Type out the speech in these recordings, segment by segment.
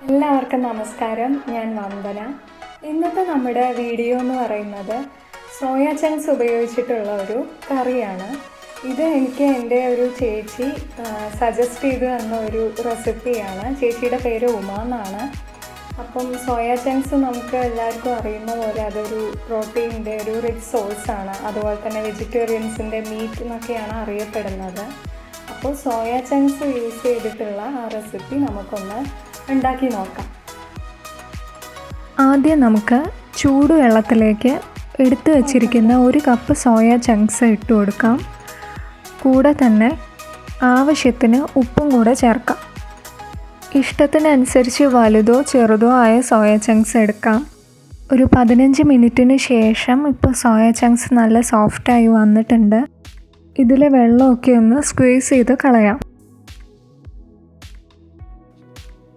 എല്ലാവർക്കും നമസ്കാരം. ഞാൻ വന്ദന. ഇന്നത്തെ നമ്മുടെ വീഡിയോ എന്ന് പറയുന്നത് സോയ ചങ്ക്സ് ഉപയോഗിച്ചിട്ടുള്ള ഒരു കറിയാണ്. ഇത് എനിക്ക് എൻ്റെ ഒരു ചേച്ചി സജസ്റ്റ് ചെയ്ത് തന്ന ഒരു റെസിപ്പിയാണ്. ചേച്ചിയുടെ പേര് ഉമ എന്നാണ്. അപ്പം സോയ ചങ്ക്സ് നമുക്ക് എല്ലാവർക്കും അറിയുന്ന പോലെ അതൊരു പ്രോട്ടീൻ്റെ ഒരു റിച്ച് സോഴ്സാണ്. അതുപോലെ തന്നെ വെജിറ്റേറിയൻസിൻ്റെ മീറ്റ് എന്നൊക്കെയാണ് അറിയപ്പെടുന്നത്. അപ്പോൾ സോയ ചങ്ക്സ് യൂസ് ചെയ്തിട്ടുള്ള ആ റെസിപ്പി നമുക്കൊന്ന് ഉണ്ടാക്കി നോക്കാം. ആദ്യം നമുക്ക് ചൂടുവെള്ളത്തിലേക്ക് എടുത്തു വച്ചിരിക്കുന്ന 1 കപ്പ് സോയ ചങ്ക്സ് ഇട്ട് കൊടുക്കാം. കൂടെ തന്നെ ആവശ്യത്തിന് ഉപ്പും കൂടെ ചേർക്കാം. ഇഷ്ടത്തിനനുസരിച്ച് വലുതോ ചെറുതോ ആയ സോയ ചങ്ക്സ് എടുക്കാം. ഒരു 15 മിനിറ്റിന് ശേഷം ഇപ്പോൾ സോയ ചങ്ക്സ് നല്ല സോഫ്റ്റായി വന്നിട്ടുണ്ട്. ഇതിലെ വെള്ളമൊക്കെ ഒന്ന് സ്ക്വീസ് ചെയ്ത് കളയാം.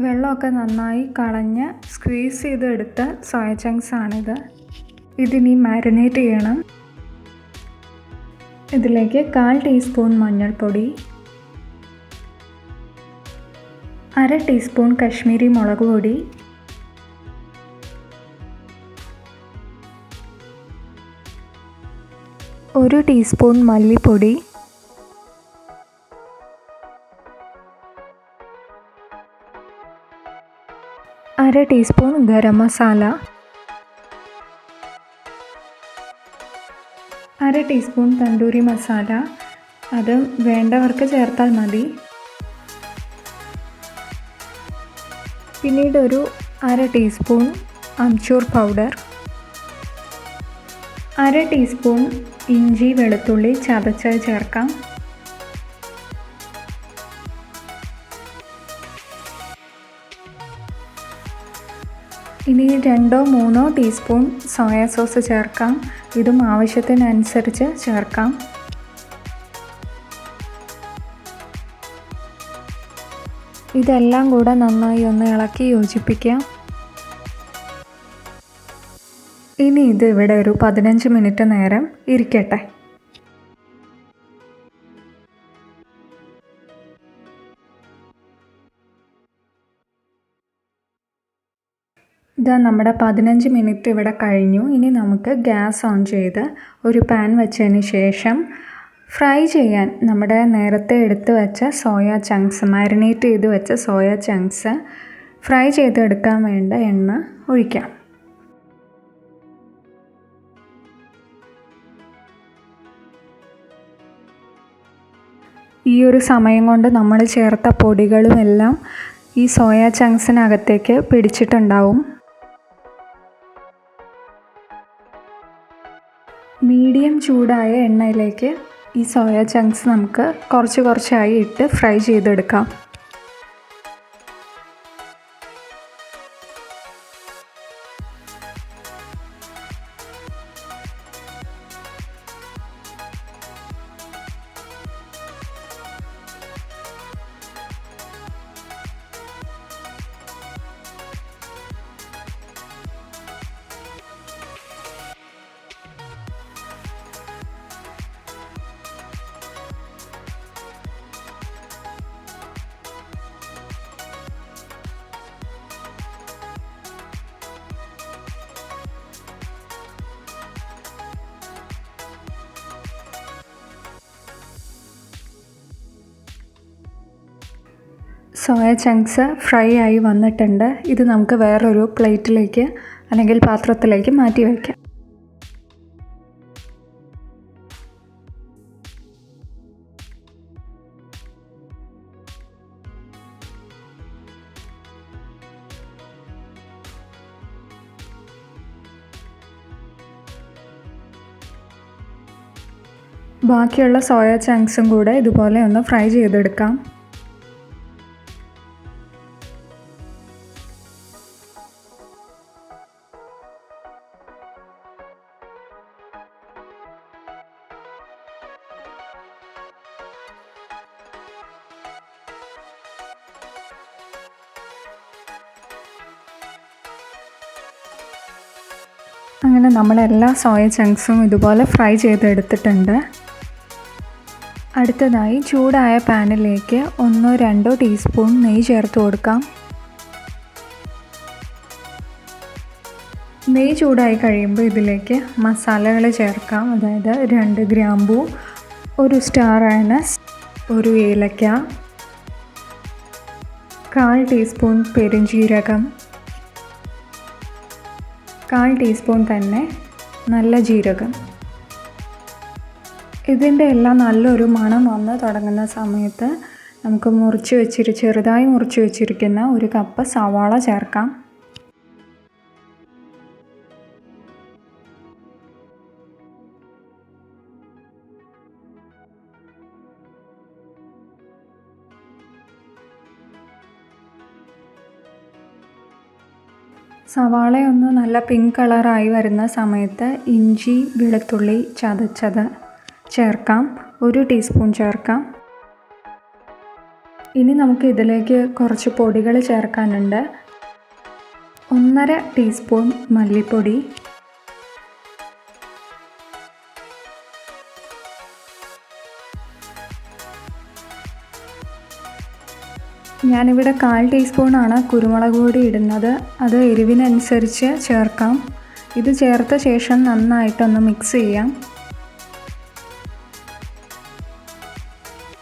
വെള്ളമൊക്കെ നന്നായി കളഞ്ഞ് സ്ക്വീസ് ചെയ്തെടുത്ത സോയ ചങ്ക്സ് ആണിത്. ഇതിനി മാരിനേറ്റ് ചെയ്യണം. ഇതിലേക്ക് 1/4 ടീസ്പൂൺ മഞ്ഞൾപ്പൊടി, 1/2 ടീസ്പൂൺ കശ്മീരി മുളക് പൊടി, 1 ടീസ്പൂൺ മല്ലിപ്പൊടി, 1/2 ടീസ്പൂൺ ഗരം മസാല, 1/2 ടീസ്പൂൺ തന്തൂരി മസാല. അത് വേണ്ടവർക്ക് ചേർത്താൽ മതി. പിന്നീട് ഒരു 1/2 ടീസ്പൂൺ അംചൂർ പൗഡർ, 1/2 ടീസ്പൂൺ ഇഞ്ചി വെളുത്തുള്ളി ചതച്ചത് ചേർക്കാം. ഇനി 2-3 ടീസ്പൂൺ സോയ സോസ് ചേർക്കാം. ഇതും ആവശ്യത്തിനനുസരിച്ച് ചേർക്കാം. ഇതെല്ലാം കൂടെ നന്നായി ഒന്ന് ഇളക്കി യോജിപ്പിക്കാം. ഇനി ഇത് ഇവിടെ ഒരു 15 മിനിറ്റ് നേരം ഇരിക്കട്ടെ. ഇതാ നമ്മുടെ 15 മിനിറ്റ് ഇവിടെ കഴിഞ്ഞു. ഇനി നമുക്ക് ഗ്യാസ് ഓൺ ചെയ്ത് ഒരു പാൻ വെച്ചതിന് ശേഷം ഫ്രൈ ചെയ്യാൻ നമ്മുടെ നേരത്തെ എടുത്ത് വെച്ച സോയ ചങ്ക്സ്, മാരിനേറ്റ് ചെയ്ത് വെച്ച സോയ ചങ്ക്സ് ഫ്രൈ ചെയ്തെടുക്കാൻ വേണ്ട എണ്ണ ഒഴിക്കാം. ഈ ഒരു സമയം കൊണ്ട് നമ്മൾ ചേർത്ത പൊടികളും എല്ലാം ഈ സോയ ചങ്ക്സിനകത്തേക്ക് പിടിച്ചിട്ടുണ്ടാവും. മീഡിയം ചൂടായ എണ്ണയിലേക്ക് ഈ സോയ ചങ്ക്സ് നമുക്ക് കുറച്ചായി ഇട്ട് ഫ്രൈ ചെയ്തെടുക്കാം. സോയ ചങ്ക്സ് ഫ്രൈ ആയി വന്നിട്ടുണ്ട്. ഇത് നമുക്ക് വേറൊരു പ്ലേറ്റിലേക്ക് അല്ലെങ്കിൽ പാത്രത്തിലേക്ക് മാറ്റി വയ്ക്കാം. ബാക്കിയുള്ള സോയ ചങ്ക്സും കൂടെ ഇതുപോലെ ഒന്ന് ഫ്രൈ ചെയ്തെടുക്കാം. അങ്ങനെ നമ്മളെല്ലാ സോയ ചങ്ക്സും ഇതുപോലെ ഫ്രൈ ചെയ്തെടുത്തിട്ടുണ്ട്. അടുത്തതായി ചൂടായ പാനിലേക്ക് 1-2 ടീസ്പൂൺ നെയ്യ് ചേർത്ത് കൊടുക്കാം. നെയ്യ് ചൂടായി കഴിയുമ്പോൾ ഇതിലേക്ക് മസാലകൾ ചേർക്കാം. അതായത് 2 ഗ്രാമ്പൂ, 1 സ്റ്റാർ ആനസ്, 1 ഏലക്ക, 1/4 ടീസ്പൂൺ പെരുംജീരകം, 1/4 ടീസ്പൂൺ തന്നെ നല്ല ജീരകം. ഇതിൻ്റെ എല്ലാം നല്ലൊരു മണം വന്ന് തുടങ്ങുന്ന സമയത്ത് നമുക്ക് ചെറുതായി മുറിച്ച് വെച്ചിരിക്കുന്ന 1 കപ്പ് സവാള ചേർക്കാം. സവാളയൊന്ന് നല്ല പിങ്ക് കളറായി വരുന്ന സമയത്ത് ഇഞ്ചി വെളുത്തുള്ളി ചതച്ചത് ചേർക്കാം. 1 ടീസ്പൂൺ ചേർക്കാം. ഇനി നമുക്ക് ഇതിലേക്ക് കുറച്ച് പൊടികൾ ചേർക്കാനുണ്ട്. 1/2 ടീസ്പൂൺ മല്ലിപ്പൊടി, ഞാനിവിടെ 1/4 ടീസ്പൂണാണ് കുരുമുളക് പൊടി ഇടുന്നത്. അത് എരിവിനനുസരിച്ച് ചേർക്കാം. ഇത് ചേർത്ത ശേഷം നന്നായിട്ടൊന്ന് മിക്സ് ചെയ്യാം.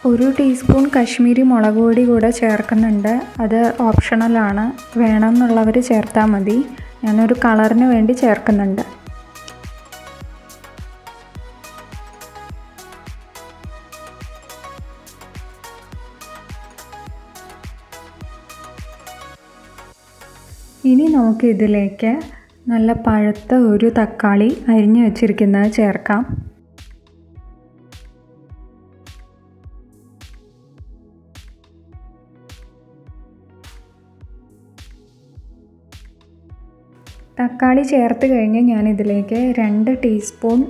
1 ടീസ്പൂൺ കശ്മീരി മുളക് പൊടി കൂടെ ചേർക്കുന്നുണ്ട്. അത് ഓപ്ഷണലാണ്, വേണമെന്നുള്ളവർ ചേർത്താൽ മതി. ഞാനൊരു കളറിന് വേണ്ടി ചേർക്കുന്നുണ്ട്. ഇനി നമുക്ക് ഇതിലേക്ക് നല്ല പഴുത്ത 1 തക്കാളി അരിഞ്ഞു വെച്ചിരിക്കുന്നത് ചേർക്കാം. തക്കാളി ചേർത്ത് കഴിഞ്ഞ് ഞാനിതിലേക്ക് 2 ടീസ്പൂൺ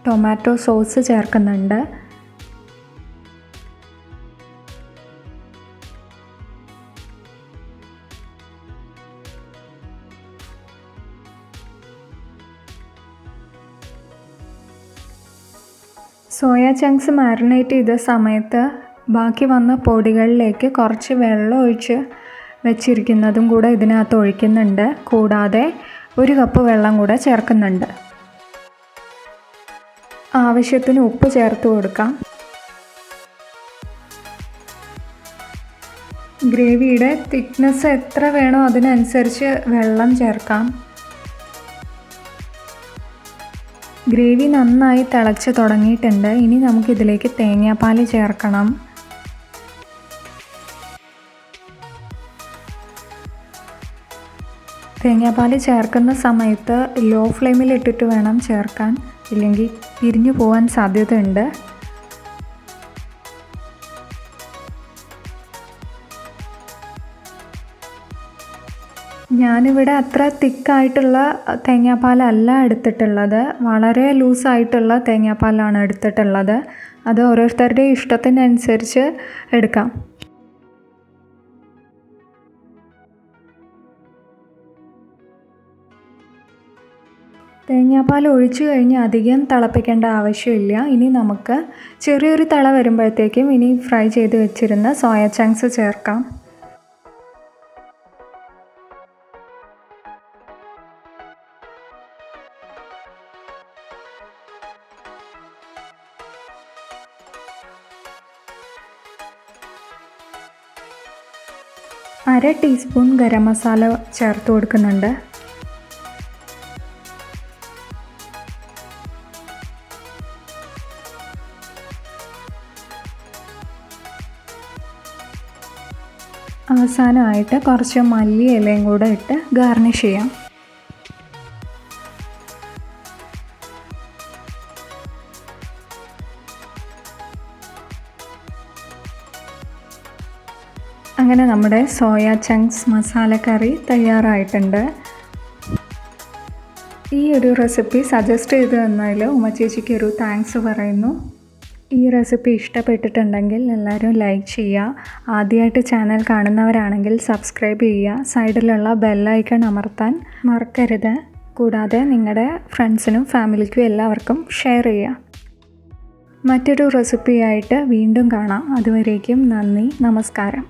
ടൊമാറ്റോ സോസ് ചേർക്കുന്നുണ്ട്. സോയ ചങ്ക്സ് മാരിനേറ്റ് ചെയ്ത സമയത്ത് ബാക്കി വന്ന പൊടികളിലേക്ക് കുറച്ച് വെള്ളം ഒഴിച്ച് വെച്ചിരിക്കുന്നതും കൂടെ ഇതിനകത്ത് ഒഴിക്കുന്നുണ്ട്. കൂടാതെ 1 കപ്പ് വെള്ളം കൂടെ ചേർക്കുന്നുണ്ട്. ആവശ്യത്തിന് ഉപ്പ് ചേർത്ത് കൊടുക്കാം. ഗ്രേവിയുടെ തിക്നെസ് എത്ര വേണോ അതിനനുസരിച്ച് വെള്ളം ചേർക്കാം. ഗ്രേവി നന്നായി തിളച്ച് തുടങ്ങിയിട്ടുണ്ട്. ഇനി നമുക്കിതിലേക്ക് തേങ്ങാപ്പാൽ ചേർക്കണം. തേങ്ങാപ്പാൽ ചേർക്കുന്ന സമയത്ത് ലോ ഫ്ലെയിമിൽ ഇട്ടിട്ട് വേണം ചേർക്കാൻ, ഇല്ലെങ്കിൽ പിരിഞ്ഞു പോകാൻ സാധ്യതയുണ്ട്. ഞാനിവിടെ അത്ര തിക്കായിട്ടുള്ള തേങ്ങാപ്പാലല്ല എടുത്തിട്ടുള്ളത്, വളരെ ലൂസായിട്ടുള്ള തേങ്ങാപ്പാലാണ് എടുത്തിട്ടുള്ളത്. അത് ഓരോരുത്തരുടെ ഇഷ്ടത്തിനനുസരിച്ച് എടുക്കാം. തേങ്ങാപ്പാൽ ഒഴിച്ചു കഴിഞ്ഞ് അധികം തിളപ്പിക്കേണ്ട ആവശ്യമില്ല. ഇനി നമുക്ക് ചെറിയൊരു തിള വരുമ്പോഴത്തേക്കും ഇനി ഫ്രൈ ചെയ്ത് വെച്ചിരുന്ന സോയ ചങ്ക്സ് ചേർക്കാം. അര ടീസ്പൂൺ ഗരം മസാല ചേർത്ത് കൊടുക്കുന്നുണ്ട്. അവസാനമായിട്ട് കുറച്ച് മല്ലി ഇലയും കൂടെ ഇട്ട് ഗാർണിഷ് ചെയ്യാം. അങ്ങനെ നമ്മുടെ സോയ ചങ്ക്സ് മസാല കറി തയ്യാറായിട്ടുണ്ട്. ഈ ഒരു റെസിപ്പി സജസ്റ്റ് ചെയ്ത് തന്നതിൽ ഉമ്മച്ചേച്ചിക്ക് ഒരു താങ്ക്സ് പറയുന്നു. ഈ റെസിപ്പി ഇഷ്ടപ്പെട്ടിട്ടുണ്ടെങ്കിൽ എല്ലാവരും ലൈക്ക് ചെയ്യുക. ആദ്യമായിട്ട് ചാനൽ കാണുന്നവരാണെങ്കിൽ സബ്സ്ക്രൈബ് ചെയ്യുക. സൈഡിലുള്ള ബെല്ലൈക്കൺ അമർത്താൻ മറക്കരുത്. കൂടാതെ നിങ്ങളുടെ ഫ്രണ്ട്സിനും ഫാമിലിക്കും എല്ലാവർക്കും ഷെയർ ചെയ്യുക. മറ്റൊരു റെസിപ്പിയായിട്ട് വീണ്ടും കാണാം. അതുവരേക്കും നന്ദി, നമസ്കാരം.